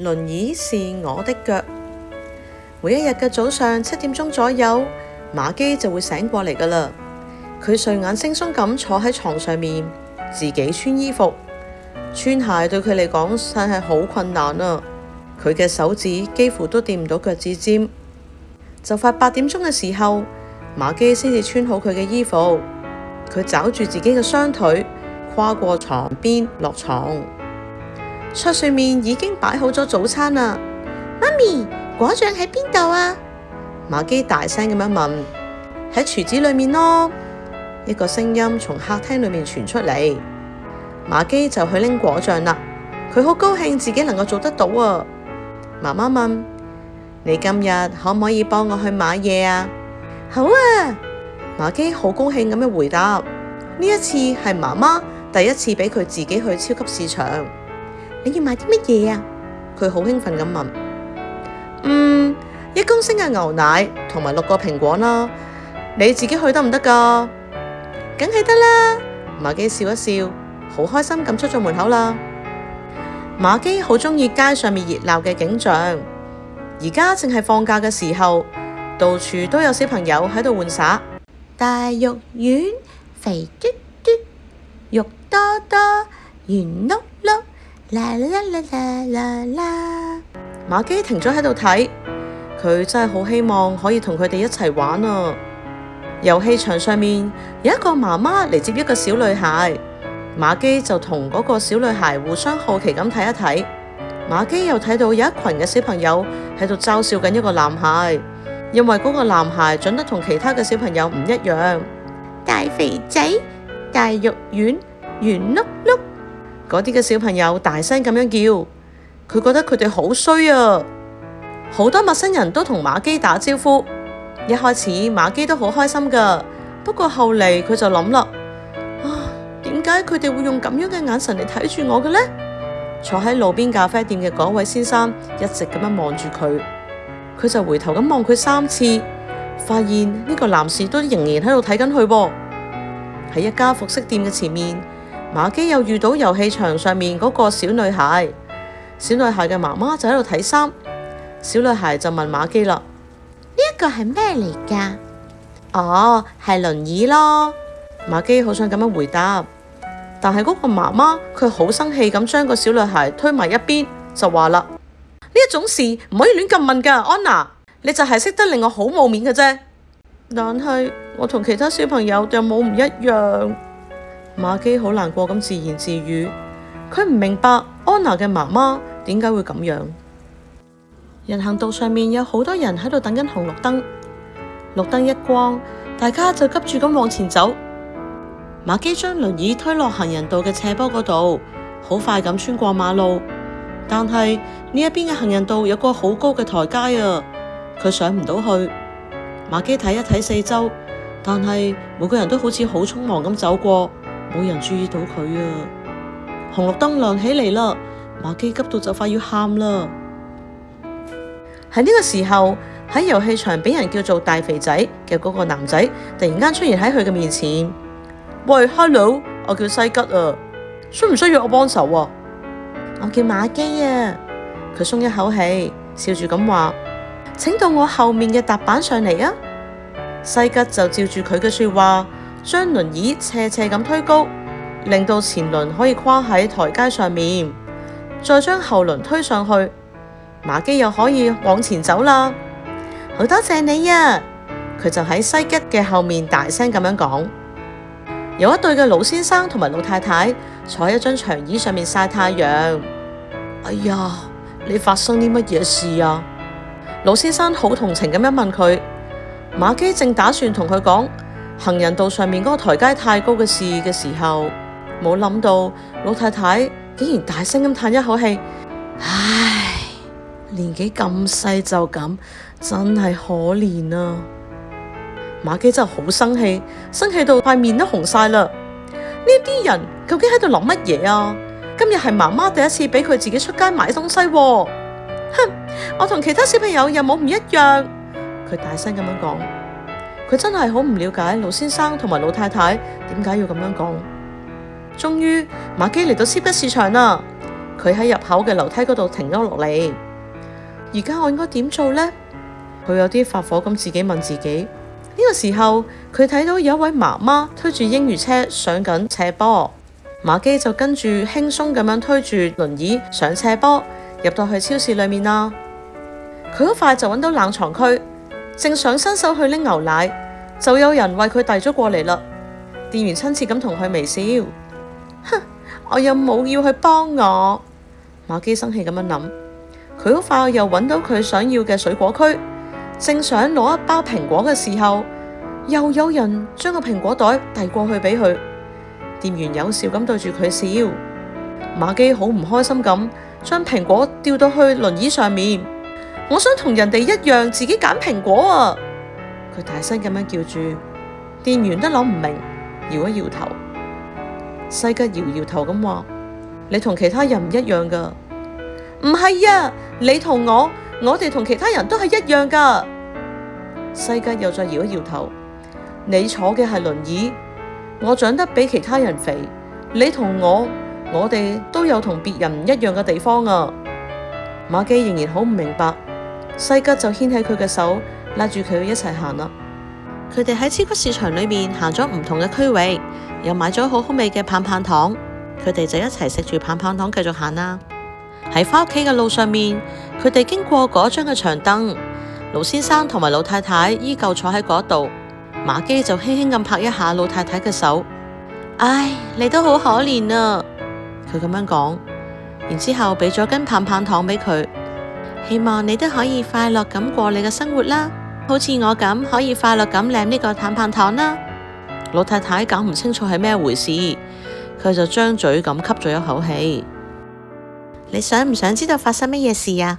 輪椅是我的腳。每一日嘅早上7點鐘左右，瑪基就會醒過嚟㗎喇。佢睡眼惺忪咁坐喺床上面，自己穿衣服。穿鞋對佢嚟講真係好困難啊！佢嘅手指幾乎都掂唔到腳趾尖。就快8點鐘嘅時候，瑪基先至穿好佢嘅衣服。佢抓住自己嘅雙腿，跨過床邊落床。桌上面已經擺好咗早餐啦。媽咪，果醬喺邊度啊？瑪基大聲咁樣問。喺廚子裏面咯。一個聲音從客廳裏面傳出嚟。瑪基就去拎果醬啦。佢好高興自己能夠做得到啊。媽媽問：你今日可唔可以幫我去買嘢啊？好啊。瑪基好高興咁樣回答。呢一次係媽媽第一次俾佢自己去超級市場。你要買啲乜嘢啊？佢好興奮咁問。1公升嘅牛奶同埋6個蘋果啦。你自己去得唔得㗎？梗係得啦。瑪基笑一笑，好開心咁出咗門口啦。瑪基好鍾意街上面熱鬧嘅景象。而家正係放假嘅時候，到處都有小朋友喺度玩耍。大肉丸，肥嘟嘟，肉多多，圓碌碌，啦啦啦啦啦啦。瑪基停咗喺度睇，佢真係好希望可以同佢哋一齊玩啊！遊戲場上面有一個媽媽嚟接一個小女孩，瑪基就同嗰個小女孩互相好奇咁睇一睇。瑪基又睇到有一群嘅小朋友喺度嘲笑緊一個男孩，因為嗰個男孩長得同其他嘅小朋友唔一樣。大肥仔，大肉丸，圓碌碌。嗰啲嘅小朋友大聲咁樣叫，佢覺得佢哋好衰啊！好多陌生人都同瑪基打招呼。一開始瑪基都好開心㗎，不過後嚟佢就諗啦，點解佢哋會用咁樣嘅眼神嚟睇住我嘅呢？坐喺路邊咖啡店嘅嗰位先生一直咁樣望住佢，佢就回頭咁望佢3次，發現呢個男士都仍然喺度睇緊佢噃。喺一家服飾店嘅前面，瑪基又遇到遊戲場上面嗰個小女孩。小女孩嘅媽媽就喺度睇衫，小女孩就問瑪基啦：呢一個係咩嚟㗎？哦，係輪椅咯。瑪基好想咁樣回答，但係嗰個媽媽佢好生氣咁將個小女孩推埋一邊，就話啦：呢一種事唔可以亂咁問㗎，安娜，你就係識得令我好冇面嘅啫。但係我同其他小朋友又冇唔一樣。瑪基好難過咁自言自語，佢唔明白安娜嘅媽媽點解會咁樣。人行道上面有好多人喺度等緊紅綠燈，綠燈一光，大家就急住咁往前走。瑪基將輪椅推落行人道嘅斜坡嗰度，好快咁穿過馬路。但係呢一邊嘅行人道有個好高嘅台階啊，佢上唔到去。瑪基睇一睇四周，但係每個人都好似好匆忙咁走過，冇人注意到佢啊。紅綠燈亮起嚟啦，瑪基急到就快要喊啦。喺呢個時候，喺遊戲場俾人叫做大肥仔嘅嗰個男仔突然間出現喺佢嘅面前。喂 ，hello， 我叫西吉啊，需唔需要我幫手啊？我叫瑪基啊。佢鬆一口氣，笑住咁話：請到我後面嘅踏板上嚟啊！西吉就照住佢嘅說話，將輪椅斜斜咁推高，令到前輪可以跨喺台階上面，再將後輪推上去，瑪基又可以往前走啦。好多謝你啊！佢就喺西吉嘅後面大聲咁樣講。有一對嘅老先生同埋老太太坐喺一張長椅上面曬太陽。哎呀，你發生啲乜嘢事啊？老先生好同情咁樣問佢。瑪基正打算同佢講行人道上面嗰個台階太高嘅事嘅時候，冇諗到老太太竟然大聲咁嘆一口氣。唉，年紀咁細就咁，真係可憐啊！瑪基真係好生氣，生氣到塊面都紅晒啦。呢啲人究竟喺度諗乜嘢啊？今日係媽媽第一次俾佢自己出街買東西喎。哼，我同其他小朋友又冇唔一樣。佢大聲咁樣講，佢真係好唔了解老先生同埋老太太點解要咁樣講。終於，瑪基嚟到超級市場啦。佢喺入口嘅樓梯嗰度停咗落嚟。而家我應該點做呢？佢有啲發火咁自己問自己。呢個時候，佢睇到有一位媽媽推住嬰兒車上緊斜坡，瑪基就跟住輕鬆咁樣推住輪椅上斜坡，入到去超市裏面啦。佢好快就揾到冷藏區，正想伸手去拎牛奶，就有人為佢遞咗過嚟啦。店員親切咁同佢微笑。哼，我又冇要去幫我。瑪基生氣咁樣諗。佢好快又揾到佢想要嘅水果區，正想攞一包蘋果嘅時候，又有人將個蘋果袋遞過去俾佢。店員有笑咁對住佢笑。瑪基好唔開心咁將蘋果掉到去輪椅上面。我想同人哋一樣自己揀蘋果啊！佢大聲咁樣叫住。店員都諗唔明，搖一搖頭。西吉搖搖頭咁話：你同其他人唔一樣噶。唔係啊，你同我哋同其他人都係一樣噶。西吉又再搖一搖頭。你坐嘅係輪椅，我長得比其他人肥。你同我哋都有同別人唔一樣嘅地方啊。瑪基仍然好唔明白。西吉就牽起佢嘅手，拉住佢一齊行啦。佢哋喺超級市場裏面行咗唔同嘅區域，又買咗好好味嘅棒棒糖。佢哋就一齊食住棒棒糖繼續行啦。喺返屋企嘅路上面，佢哋經過嗰張嘅長凳，盧先生同埋老太太依舊坐喺嗰度。瑪基就輕輕咁拍一下老太太嘅手。唉，你都好可憐啊！佢咁樣講，然之後俾咗根棒棒糖俾佢。希望你都可以快樂咁過你嘅生活啦，好似我咁可以快樂咁舐呢個棒棒糖啦。老太太搞唔清楚係咩回事，佢就張嘴咁吸咗一口氣。你想唔想知道發生乜嘢事啊？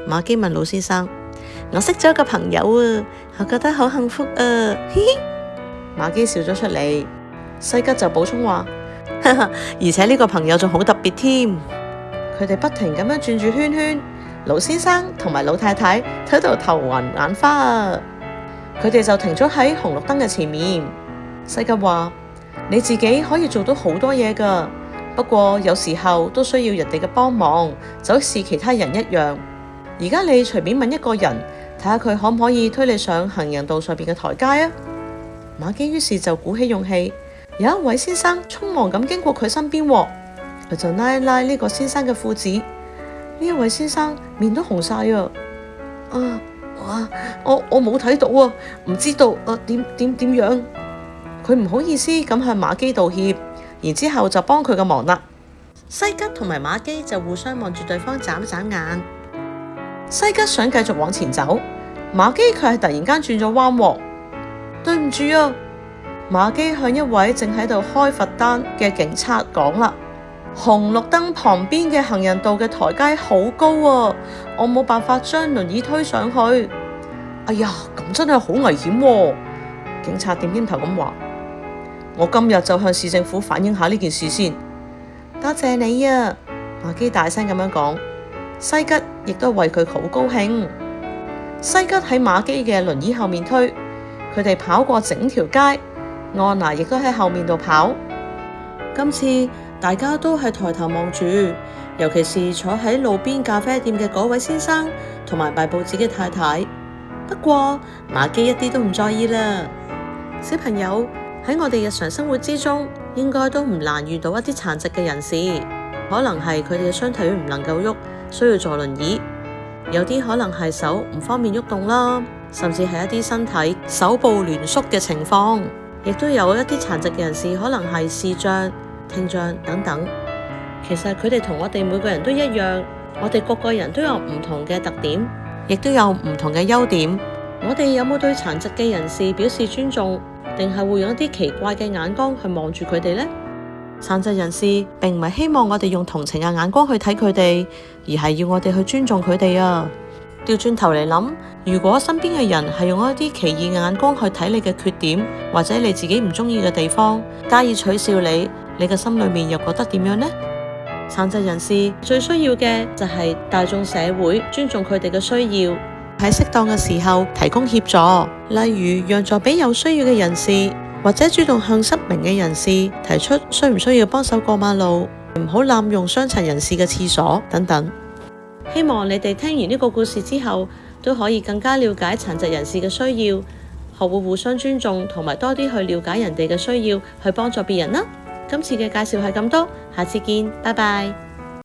瑪基問老先生。我識咗個朋友啊，我覺得好幸福啊，嘻嘻。瑪基笑咗出嚟。西吉就補充話，而且呢個朋友仲好特別添。佢哋不停咁樣轉住圈圈。盧先生同埋老太太睇到頭暈眼花啊！佢哋就停咗喺紅綠燈嘅前面。西吉話：你自己可以做到好多嘢㗎，不過有時候都需要人哋嘅幫忙，就好似其他人一樣。而家你隨便問一個人，睇下佢可唔可以推你上行人道上邊嘅台階啊？瑪基於是就鼓起勇氣，有一位先生匆忙咁經過佢身邊，佢就拉一拉呢個先生嘅褲子。呢一位先生面都紅晒啊！我冇睇到啊，唔知道點樣？佢唔好意思咁向瑪基道歉，然之後就幫佢個忙啦。西吉同埋瑪基就互相望住對方眨一眨眼。西吉想繼續往前走，瑪基卻係突然間轉咗彎喎。對唔住啊！瑪基向一位正喺度開罰單嘅警察講啦。紅綠燈旁邊嘅行人道嘅台階好高啊，我冇辦法將輪椅推上去。哎呀，咁真係好危險喎！警察點頭咁話：我今日就向市政府反映下呢件事先。多謝你啊！瑪基大聲咁樣講。西吉亦都為佢好高興。西吉喺瑪基嘅輪椅後面推，佢哋跑過整條街。安娜亦都喺後面度跑。今次大家都係抬頭望住，尤其是坐喺路邊咖啡店嘅嗰位先生同埋賣報紙嘅太太。不過瑪基一啲都唔在意啦。小朋友，喺我哋日常生活之中，應該都唔難遇到一啲殘疾嘅人士，可能係佢哋嘅雙腿唔能夠喐，需要坐輪椅；有啲可能係手唔方便喐動啦，甚至係一啲身體手部攣縮嘅情況，亦都有一啲殘疾嘅人士可能係視障、聽障等等。其實佢哋同我哋每個人都一樣，我哋各個人都有唔同嘅特點，亦都有唔同嘅優點。我哋有冇對殘疾嘅人士表示尊重，定係會用一啲奇怪嘅眼光去望住佢哋呢？殘疾人士並唔係希望我哋用同情嘅眼光去睇佢哋，而係要我哋去尊重佢哋啊！調轉頭嚟諗，如果身邊嘅人係用一啲奇異嘅眼光去睇你嘅缺點，或者你自己唔中意嘅地方，加以取笑你嘅心裏面又覺得點樣呢？殘疾人士最需要嘅就係大眾社會尊重佢哋嘅需要，喺適當嘅時候提供協助，例如讓座俾有需要嘅人士，或者主動向失明嘅人士提出需唔需要幫手過馬路，唔好濫用傷殘人士嘅廁所等等。希望你哋聽完呢個故事之後，都可以更加了解殘疾人士嘅需要，學會互相尊重，同埋多啲去了解人哋嘅需要，去幫助別人啦。今次嘅介紹係咁多，下次見，拜拜。